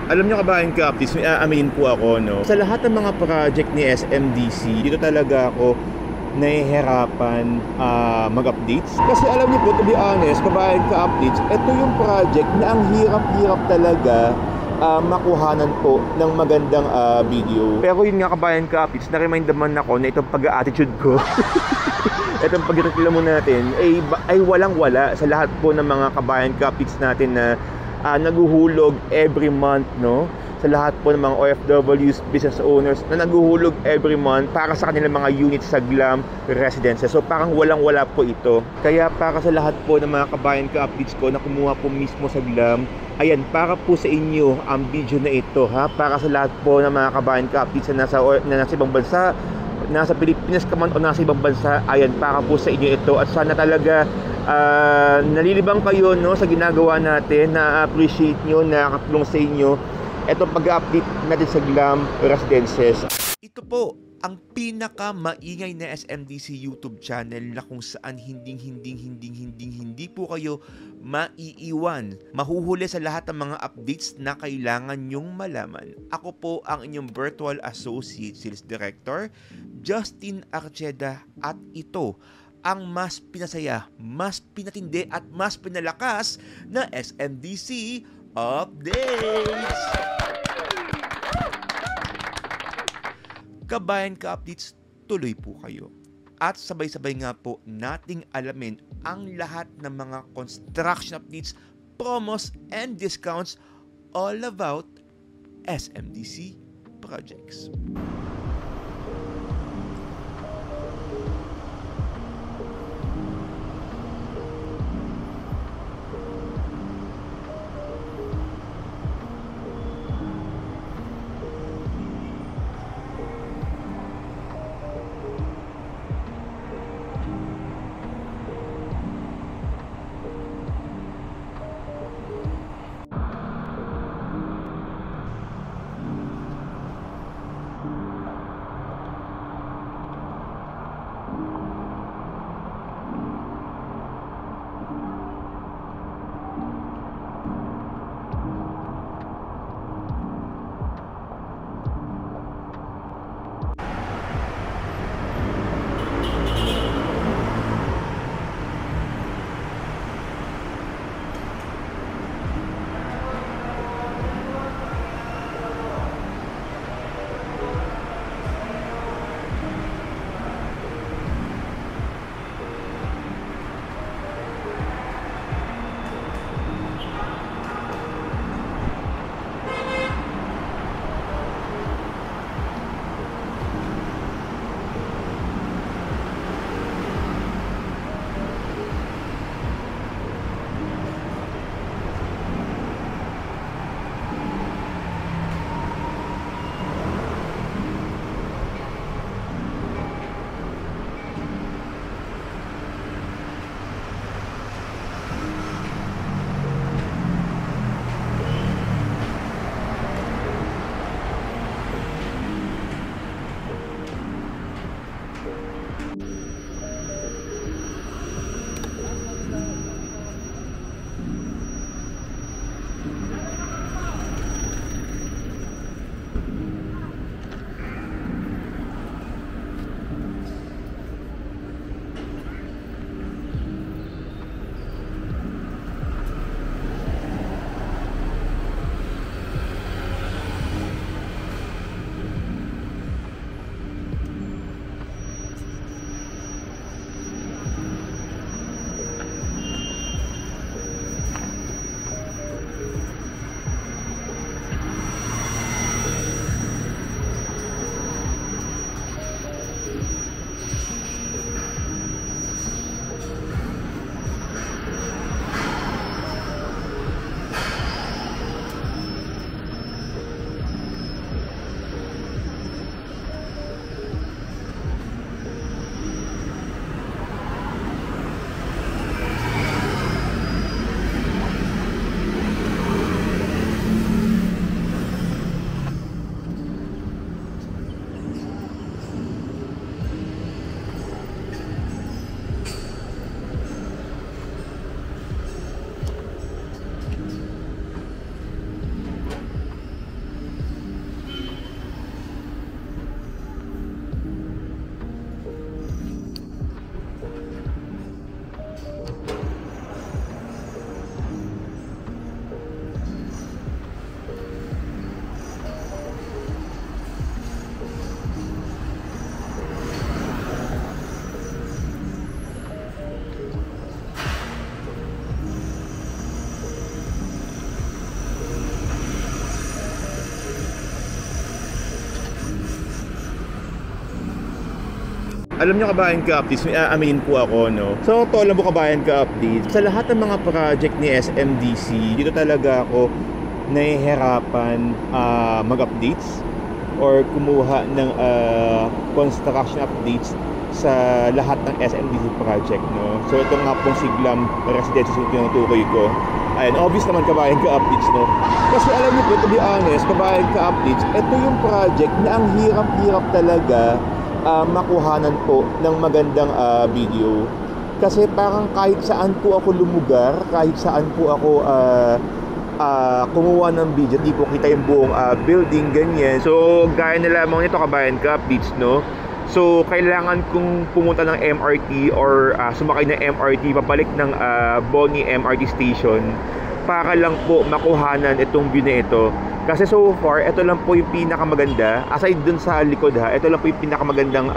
Alam nyo kabayan ka-updates, may aaminin po ako, no? Sa lahat ng mga project ni SMDC, dito talaga ako nahihirapan mag-updates. Kasi alam niyo po, to be honest, kabayan ka-updates, ito yung project na ang hirap-hirap talaga makuhanan po ng magandang video. Pero yun nga kabayan ka-updates, na-remind naman ako na itong pag-attitude ko. Itong pagreklamo natin ay walang-wala sa lahat po ng mga kabayan ka-updates natin na naguhulog every month, no? Sa lahat po ng mga OFWs, business owners na naguhulog every month para sa kanilang mga units sa GLAM residences. So parang walang-wala po ito. Kaya para sa lahat po ng mga kabayan ka-updates ko na kumuha po mismo sa GLAM, ayan, para po sa inyo ang video na ito, ha? Para sa lahat po ng mga kabayan ka-updates na nasa ibang bansa, nasa Pilipinas ka man o nasa ibang bansa, ayan, para po sa inyo ito. At sana talaga nalilibang kayo, no, sa ginagawa natin, na-appreciate nyo, nakakatulong sa inyo itong pag-update natin sa GLAM residences. Ito po ang pinaka-maingay na SMDC YouTube channel na kung saan hindi po kayo maiiwan, mahuhuli sa lahat ng mga updates na kailangan nyong malaman. Ako po ang inyong virtual associate sales director, Justin Archeda, at ito ang mas pinasaya, mas pinatindi at mas pinalakas na SMDC Updates! Kabayan ka-updates, tuloy po kayo. At sabay-sabay nga po nating alamin ang lahat ng mga construction updates, promos, and discounts all about SMDC projects. Alam nyo kabayan ka-updates, may aaminin po ako, no? So, to alam mo kabayan ka-updates, sa lahat ng mga project ni SMDC, dito talaga ako nahihirapan mag-updates or kumuha ng construction updates sa lahat ng SMDC project, no? So, ito nga pong Siglam Residences yung tinutukoy ko. Ayan, obvious naman kabayan ka-updates, no? Kasi alam niyo po, to be honest, kabayan ka-updates, ito yung project na ang hirap-hirap talaga makuhanan po ng magandang video. Kasi parang kahit saan po ako lumugar, kahit saan po ako kumuha ng video, di po kita yung buong building, ganyan. So, gaya na lamang nito kabayan ka-updates, no? So, kailangan kong pumunta ng MRT or sumakay ng MRT, papalik ng Boni MRT station para lang po makuhanan itong view na ito. Kasi so far, ito lang po yung pinakamaganda. Aside dun sa likod ha, ito lang po yung pinakamagandang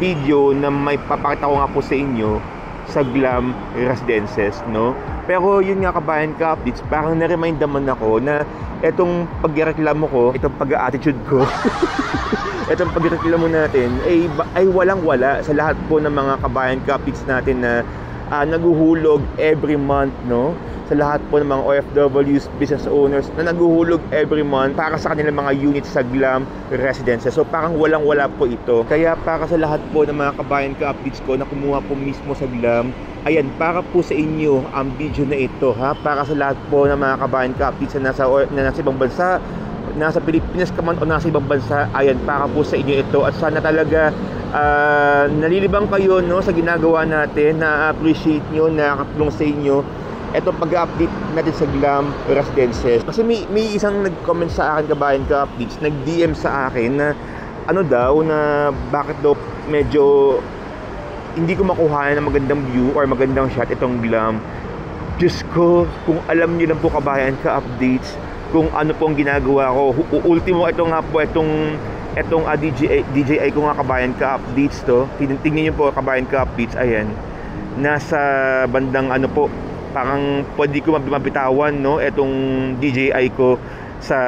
video na may papakita ko nga po sa inyo sa Glam Residences, no? Pero yun nga kabayan ka-updates, parang na-remind naman ako na itong pagreklamo ko, itong pag-attitude ko itong pagreklamo natin ay walang-wala sa lahat po ng mga kabayan ka-updates natin na naguhulog every month, no? Sa lahat po ng mga OFWs, business owners na naguhulog every month para sa kanilang mga units sa Glam Residences. So parang walang-wala po ito. Kaya para sa lahat po ng mga kabayan ka-updates ko na kumuha po mismo sa Glam, ayan, para po sa inyo ang video na ito, ha? Para sa lahat po ng mga kabayan ka-updates na nasa ibang bansa, nasa Pilipinas ka man o nasa ibang bansa, ayan, para po sa inyo ito. At sana talaga nalilibang kayo, no, sa ginagawa natin, na-appreciate nyo, nakakatulong sa inyo eto pag-update natin sa Glam Residences. Kasi may isang nag-comment sa akin kabayan ka-updates, nag-DM sa akin na ano daw, na bakit daw medyo hindi ko makuha ng magandang view or magandang shot itong Glam. Diyos ko, kung alam niyo lang po kabayan ka-updates kung ano pong ginagawa ko. Ultimo, ito nga po, itong DJI ko nga kabayan ka-updates to. Tingnan niyo po kabayan ka-updates, ayan. Nasa bandang ano po, parang pwede ko mabitawan, no, etong DJI ko sa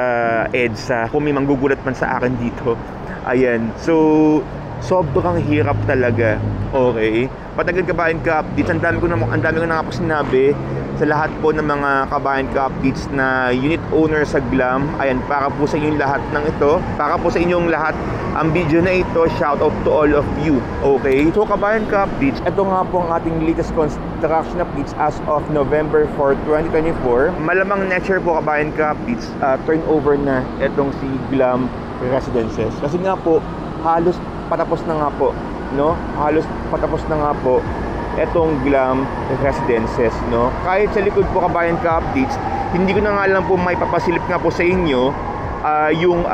EDSA kung may manggugulat man sa akin dito. Ayan, so sobrang hirap talaga. Okay, patagal kabayan ka-updates, ang dami ko na nga po sinabi sa lahat po ng mga kabayan ka-updates na unit owner sa Glam. Ayan, para po sa inyong lahat ng ito, para po sa inyong lahat ang video na ito, shout out to all of you. Okay, so kabayan ka-updates, ito nga po ang ating latest construction updates as of November 4, 2024. Malamang next year po kabayan ka-updates, turnover na itong si Glam Residences. Kasi nga po, halos patapos na nga po, no? Halos patapos na nga po etong Glam Residences, no? Kahit sa likod po kabayan ka-updates, hindi ko na nga lang po may papasilip nga po sa inyo yung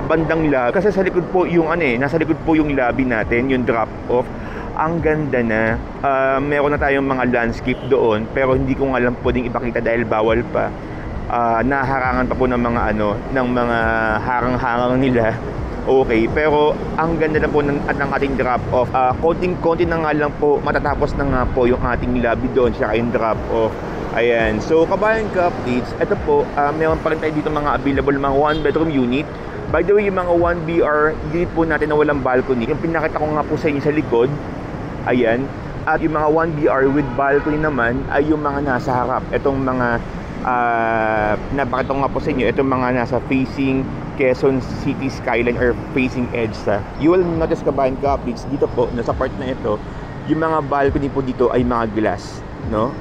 bandang lobby. Kasi sa likod po yung nasa likod po yung lobby natin, yung drop off. Ang ganda na. Meron na tayong mga landscape doon, pero hindi ko nga lang pwedeng ipakita dahil bawal pa. Naharangan pa po ng mga ng mga harang-harang nila. Okay, pero ang ganda na po ng ating drop-off. Konting-konti na nga lang po, matatapos na nga po yung ating lobby doon, siya yung drop-off. Ayan, so kabayan ka-updates, ito po, meron pa rin tayo dito mga available mga 1-bedroom unit. By the way, yung mga 1BR unit po natin na walang balcony, yung pinakita ko nga po sa inyo sa likod, ayan. At yung mga 1BR with balcony naman ay yung mga nasa harap. Itong mga pinapakita ko nga po sa inyo, itong mga nasa facing Quezon City skyline or facing EDSA. You will notice kabayan ka-updates dito po, sa part na ito, yung mga balcony po dito ay mga glass, no?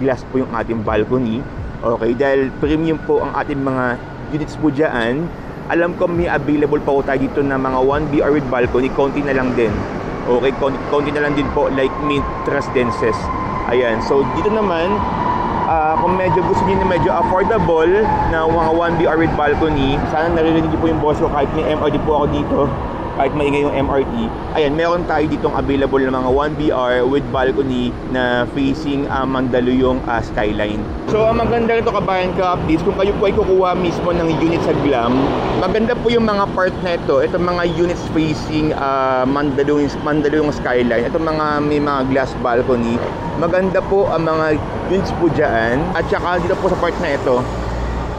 Glass po yung ating balcony. Okay, dahil premium po ang ating mga units po dyan. Alam ko may available pa po tayo dito na mga 1BR with balcony, konti na lang din. Okay, konti na lang din po, like Mint Residences. Ayan, so dito naman, kung medyo gusto niyo na medyo affordable na mga 1BR with balcony, sana naririnig niyo po yung boss ko kahit may MRT po ako dito, kahit maingay yung MRT. Ayan, meron tayo ditong available na mga 1BR with balcony na facing Mandaluyong skyline. So ang maganda rito kabayan ka-updates, kung kayo po ay kukuha mismo ng unit sa Glam, maganda po yung mga part na ito, itong mga units facing Mandaluyong skyline, itong mga may mga glass balcony, maganda po ang mga units po dyan. At saka dito po sa part na ito,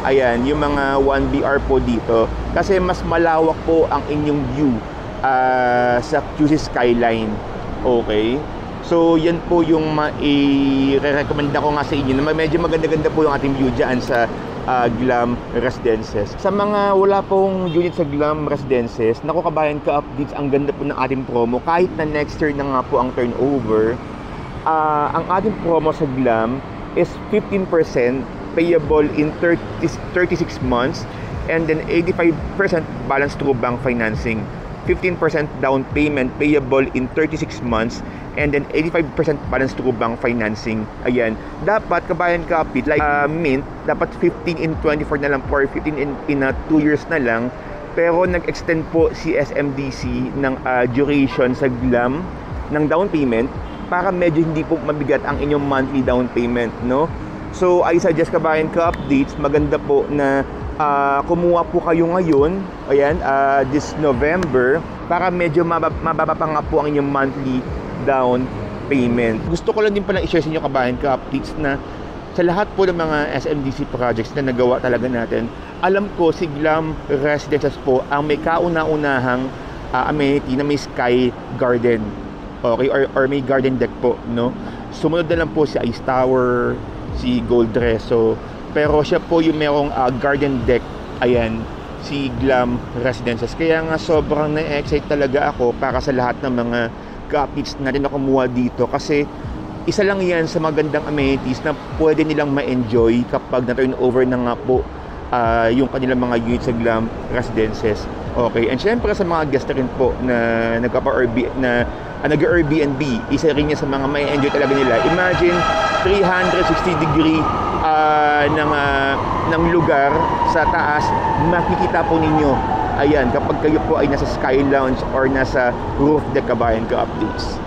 ayan, yung mga 1BR po dito, kasi mas malawak po ang inyong view sa QC Skyline. Okay? So, yan po yung i-recommend ko nga sa inyo na medyo maganda-ganda po yung ating view dyan sa Glam Residences. Sa mga wala pong unit sa Glam Residences, naku kabayan ka-updates, ang ganda po ng ating promo. Kahit na next year na nga po ang turnover, ang ating promo sa Glam is 15% payable in 36 months and then 85% balance through bank financing. 15% down payment payable in 36 months and then 85% balance through bank financing. Ayan. Dapat kabayan kapit like Mint, dapat 15 in 24 na lang or 15 in 2 years na lang. Pero nag-extend po si SMDC ng duration sa Glam ng down payment para medyo hindi po mabigat ang inyong monthly down payment, no? So I suggest kabayan ka-updates, maganda po na kumuha po kayo ngayon, ayan, this November, para medyo mababa pa nga po ang inyong monthly down payment. Gusto ko lang din pala i-share sa inyo kabayan ka-updates na sa lahat po ng mga SMDC projects na nagawa talaga natin, alam ko si Glam Residences po ang may kauna-unahang amenity na may sky garden. Okay, or may garden deck po, no? Sumunod na lang po si Ice Tower, si Gold Reso, pero siya po yung merong garden deck, ayan, si Glam Residences. Kaya nga sobrang na-excite talaga ako para sa lahat ng mga ka-updates natin na kumuha dito, kasi isa lang yan sa magandang amenities na pwede nilang ma-enjoy kapag na-turn over na nga po yung kanilang mga units sa Glam Residences. Okay, and syempre sa mga guest rin po na nag-Airbnb, isa rin yan sa mga may enjoy talaga nila. Imagine 360 degree ng lugar sa taas, makikita po ninyo. Ayan, kapag kayo po ay nasa Sky Lounge or nasa roof deck kabayan ka-updates.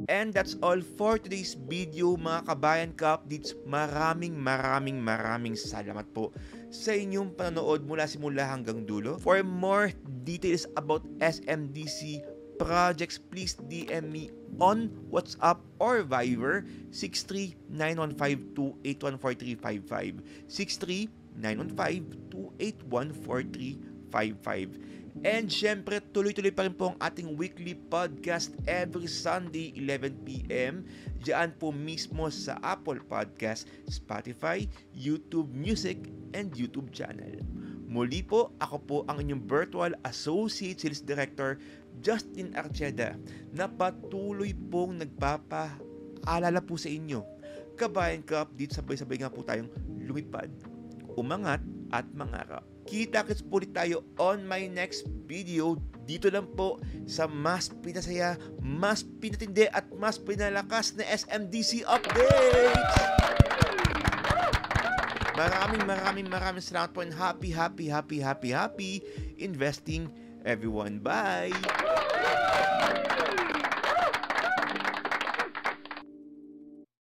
And that's all for today's video mga kabayan ka-updates. Maraming salamat po sa inyong panonood mula simula hanggang dulo. For more details about SMDC projects, please DM me on WhatsApp or Viber 6391528143555 6391528143555. And syempre, tuloy-tuloy pa rin po ang ating weekly podcast every Sunday, 11pm. Diyan po mismo sa Apple Podcast, Spotify, YouTube Music, and YouTube channel. Muli po, ako po ang inyong virtual Associate Sales Director, Justin Archeda, na patuloy pong nagpapaalala po sa inyo. Kabayan ka, update, sabay-sabay nga po tayong lumipad, umangat, at mangarap. Kita-kits po ulit tayo on my next video dito lang po sa mas pinasaya, mas pinatindi at mas pinalakas na SMDC updates! Maraming salamat po and happy investing everyone. Bye!